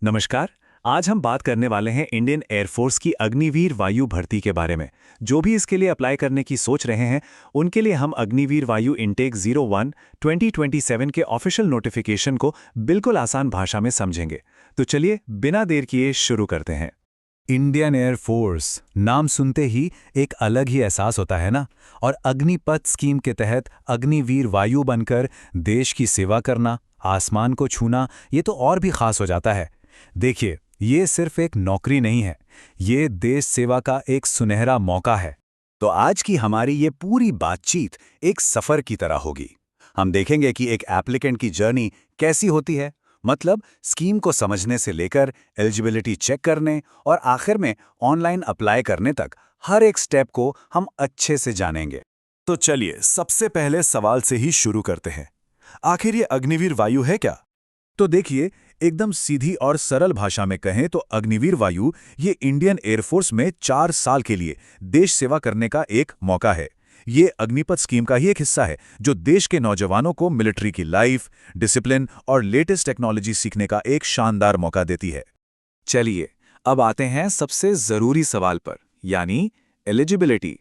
नमस्कार। आज हम बात करने वाले हैं इंडियन एयरफोर्स की अग्निवीर वायु भर्ती के बारे में। जो भी इसके लिए अप्लाई करने की सोच रहे हैं, उनके लिए हम अग्निवीर वायु इनटेक 01 2027 के ऑफिशियल नोटिफिकेशन को बिल्कुल आसान भाषा में समझेंगे। तो चलिए बिना देर किए शुरू करते हैं। इंडियन एयरफोर्स नाम सुनते ही एक अलग ही एहसास होता है ना। और अग्निपथ स्कीम के तहत अग्निवीर वायु बनकर देश की सेवा करना, आसमान को छूना, ये तो और भी खास हो जाता है। देखिए, ये सिर्फ एक नौकरी नहीं है, ये देश सेवा का एक सुनहरा मौका है। तो आज की हमारी ये पूरी बातचीत एक सफर की तरह होगी। हम देखेंगे कि एक एप्लीकेंट की जर्नी कैसी होती है, मतलब स्कीम को समझने से लेकर एलिजिबिलिटी चेक करने और आखिर में ऑनलाइन अप्लाई करने तक हर एक स्टेप को हम अच्छे से जानेंगे। तो चलिए सबसे पहले सवाल से ही शुरू करते हैं। आखिर ये अग्निवीर वायु है क्या? तो देखिए, एकदम सीधी और सरल भाषा में कहें तो अग्निवीर वायु ये इंडियन एयरफोर्स में 4 साल के लिए देश सेवा करने का एक मौका है। ये अग्निपथ स्कीम का ही एक हिस्सा है, जो देश के नौजवानों को मिलिट्री की लाइफ, डिसिप्लिन और लेटेस्ट टेक्नोलॉजी सीखने का एक शानदार मौका देती है। चलिए, अब आते हैं सबसे जरूरी सवाल पर, यानी एलिजिबिलिटी।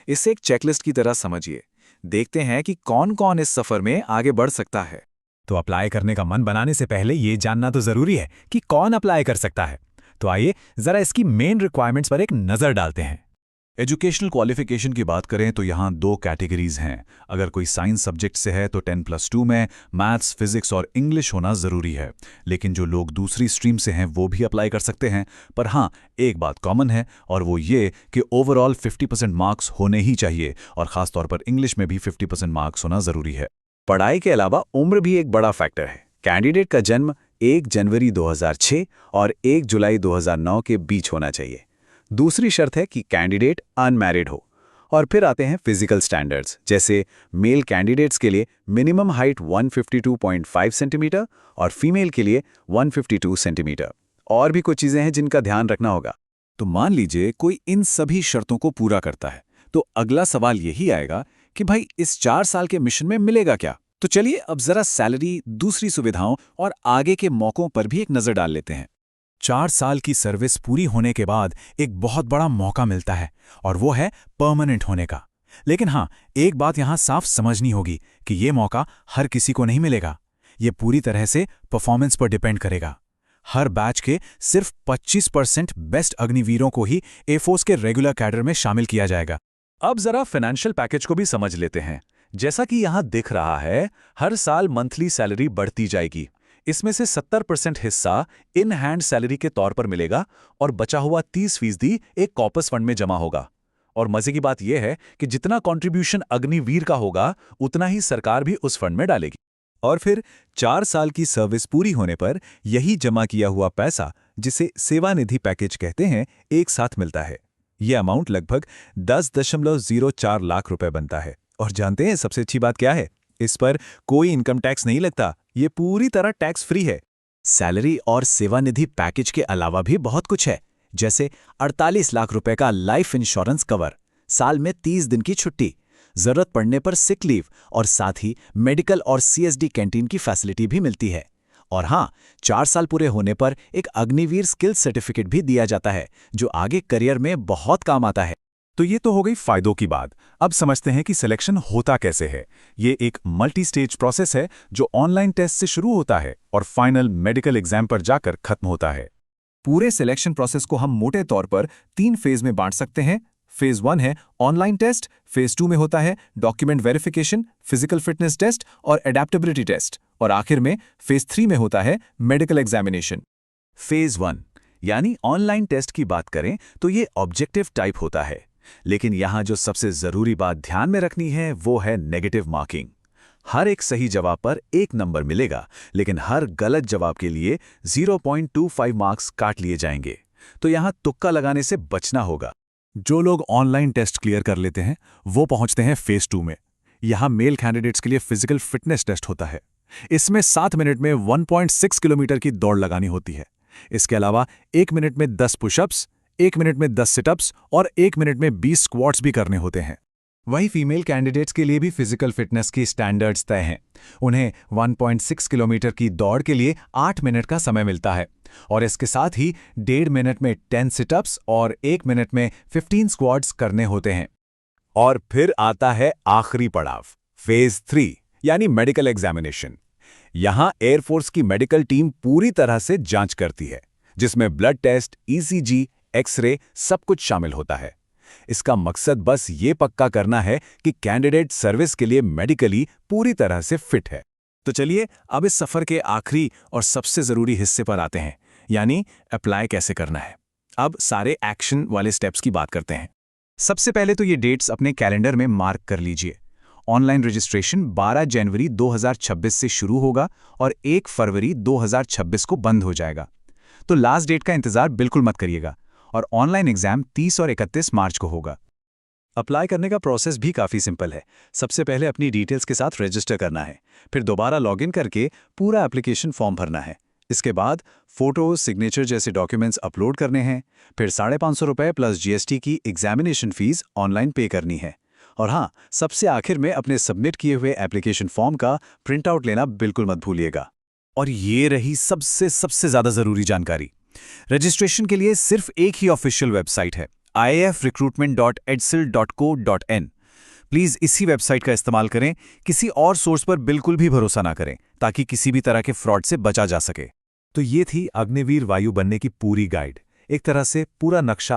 इसे एक चेकलिस्ट की तरह समझिए। देखते हैं कि कौन कौन इस सफर में आगे बढ़ सकता है। तो अप्लाई करने का मन बनाने से पहले ये जानना तो जरूरी है कि कौन अप्लाई कर सकता है। तो आइए जरा इसकी मेन रिक्वायरमेंट्स पर एक नजर डालते हैं। एजुकेशनल क्वालिफिकेशन की बात करें तो यहाँ 2 कैटेगरीज हैं। अगर कोई साइंस सब्जेक्ट से है तो 10+2 में मैथ्स, फिजिक्स और इंग्लिश होना ज़रूरी है। लेकिन जो लोग दूसरी स्ट्रीम से हैं वो भी अप्लाई कर सकते हैं। पर हाँ, एक बात कॉमन है और वो ये कि ओवरऑल 50% मार्क्स होने ही चाहिए, और ख़ासतौर पर इंग्लिश में भी 50% मार्क्स होना ज़रूरी है। पढ़ाई के अलावा उम्र भी एक बड़ा फैक्टर है। कैंडिडेट का जन्म 1 जनवरी 2006 और 1 जुलाई 2009 के बीच होना चाहिए। दूसरी शर्त है कि कैंडिडेट अनमैरिड हो। और फिर आते हैं फिजिकल स्टैंडर्ड्स, जैसे मेल कैंडिडेट्स के लिए मिनिमम हाइट 152.5 सेंटीमीटर और फीमेल के लिए 152 सेंटीमीटर। और भी कुछ चीज़ें हैं जिनका ध्यान रखना होगा। तो मान लीजिए कोई इन सभी शर्तों को पूरा करता है, तो अगला सवाल यही आएगा कि भाई इस 4 साल के मिशन में मिलेगा क्या? तो चलिए अब जरा सैलरी, दूसरी सुविधाओं और आगे के मौकों पर भी एक नजर डाल लेते हैं। 4 साल की सर्विस पूरी होने के बाद एक बहुत बड़ा मौका मिलता है, और वो है परमानेंट होने का। लेकिन हाँ, एक बात यहाँ साफ समझनी होगी कि ये मौका हर किसी को नहीं मिलेगा। ये पूरी तरह से परफॉर्मेंस पर डिपेंड करेगा। हर बैच के सिर्फ 25% बेस्ट अग्निवीरों को ही एयरफोर्स के रेगुलर कैडर में शामिल किया जाएगा। अब जरा फाइनेंशियल पैकेज को भी समझ लेते हैं। जैसा कि यहाँ दिख रहा है, हर साल मंथली सैलरी बढ़ती जाएगी। इसमें से 70% हिस्सा इन हैंड सैलरी के तौर पर मिलेगा और बचा हुआ 30% एक कॉर्पस फंड में जमा होगा। और मजे की बात यह है कि जितना कंट्रीब्यूशन अग्निवीर का होगा, उतना ही सरकार भी उस फंड में डालेगी। और फिर 4 साल की सर्विस पूरी होने पर यही जमा किया हुआ पैसा, जिसे सेवानिधि पैकेज कहते हैं, एक साथ मिलता है। यह अमाउंट लगभग 10.04 लाख रुपए बनता है। और जानते हैं सबसे अच्छी बात क्या है? इस पर कोई इनकम टैक्स नहीं लगता। ये पूरी तरह टैक्स फ्री है। सैलरी और सेवानिधि पैकेज के अलावा भी बहुत कुछ है, जैसे 48 लाख रुपए का लाइफ इंश्योरेंस कवर, साल में 30 दिन की छुट्टी, जरूरत पड़ने पर सिक लीव, और साथ ही मेडिकल और सीएसडी कैंटीन की फैसिलिटी भी मिलती है। और हाँ, 4 साल पूरे होने पर एक अग्निवीर स्किल सर्टिफिकेट भी दिया जाता है, जो आगे करियर में बहुत काम आता है। तो ये तो हो गई फायदों की बात। अब समझते हैं कि सिलेक्शन होता कैसे है। ये एक मल्टी स्टेज प्रोसेस है, जो ऑनलाइन टेस्ट से शुरू होता है और फाइनल मेडिकल एग्जाम पर जाकर खत्म होता है। पूरे सिलेक्शन प्रोसेस को हम मोटे तौर पर 3 फेज में बांट सकते हैं। फेज 1 है ऑनलाइन टेस्ट, फेज 2 में होता है document verification, physical fitness test और एडेप्टेबिलिटी टेस्ट, और आखिर में फेज 3 में होता है मेडिकल एग्जामिनेशन। फेज 1 यानी ऑनलाइन टेस्ट की बात करें तो ये ऑब्जेक्टिव टाइप होता है। लेकिन यहाँ जो सबसे जरूरी बात ध्यान में रखनी है वो है नेगेटिव मार्किंग। हर एक सही जवाब पर 1 नंबर मिलेगा, लेकिन हर गलत जवाब के लिए 0.25 मार्क्स काट लिए जाएंगे। तो यहाँ तुक्का लगाने से बचना होगा। जो लोग ऑनलाइन टेस्ट क्लियर कर लेते हैं वो पहुंचते हैं फेज 2 में। यहाँ मेल कैंडिडेट्स के लिए फिजिकल फिटनेस टेस्ट होता है। इसमें 7 मिनट में 1.6 किलोमीटर की दौड़ लगानी होती है। इसके अलावा 1 मिनट में 10 पुशअप्स, 1 मिनट में 10 सिटअप्स और 1 मिनट में 20 स्क्वाट्स भी करने होते हैं। वही फीमेल कैंडिडेट्स के लिए भी फिजिकल फिटनेस की स्टैंडर्ड्स तय हैं। उन्हें 1.6 किलोमीटर की दौड़ के लिए 8 मिनट का समय मिलता है। और इसके साथ ही 1.5 मिनट में 10 सिटअप्स और 1 मिनट में 15 स्क्वाट्स करने होते हैं। और फिर आता है आखिरी पड़ाव, फेज 3 यानी मेडिकल एग्जामिनेशन। यहां एयरफोर्स की मेडिकल टीम पूरी तरह से जांच करती है, जिसमें ब्लड टेस्ट, ईसीजी, एक्सरे सब कुछ शामिल होता है। इसका मकसद बस ये पक्का करना है कि कैंडिडेट सर्विस के लिए मेडिकली पूरी तरह से फिट है। तो चलिए अब इस सफर के आखिरी और सबसे जरूरी हिस्से पर आते हैं, यानी अप्लाई कैसे करना है। अब सारे एक्शन वाले स्टेप्स की बात करते हैं। सबसे पहले तो ये डेट्स अपने कैलेंडर में मार्क कर लीजिए। ऑनलाइन रजिस्ट्रेशन 12 जनवरी 2026 से शुरू होगा और 1 फरवरी 2026 को बंद हो जाएगा। तो लास्ट डेट का इंतजार बिल्कुल मत करिएगा और ऑनलाइन एग्जाम 30 और 31 मार्च को होगा। अप्लाई करने का प्रोसेस भी काफ़ी सिंपल है। सबसे पहले अपनी डिटेल्स के साथ रजिस्टर करना है, फिर दोबारा लॉगिन करके पूरा एप्लीकेशन फॉर्म भरना है। इसके बाद फोटो, सिग्नेचर जैसे डॉक्यूमेंट्स अपलोड करने हैं, फिर 550 रुपये प्लस जीएसटी की एग्जामिनेशन फीस ऑनलाइन पे करनी है। और हाँ, सबसे आखिर में अपने सबमिट किए हुए एप्लीकेशन फॉर्म का प्रिंट आउट लेना बिल्कुल मत भूलिएगा। और ये रही सबसे ज़्यादा ज़रूरी जानकारी। रजिस्ट्रेशन के लिए सिर्फ एक ही ऑफिशियल वेबसाइट है, iafrecruitment.edsil.co.in। प्लीज़ इसी वेबसाइट का इस्तेमाल करें, किसी और सोर्स पर बिल्कुल भी भरोसा ना करें, ताकि किसी भी तरह के फ्रॉड से बचा जा सके। तो ये थी अग्निवीर वायु बनने की पूरी गाइड, एक तरह से पूरा नक्शा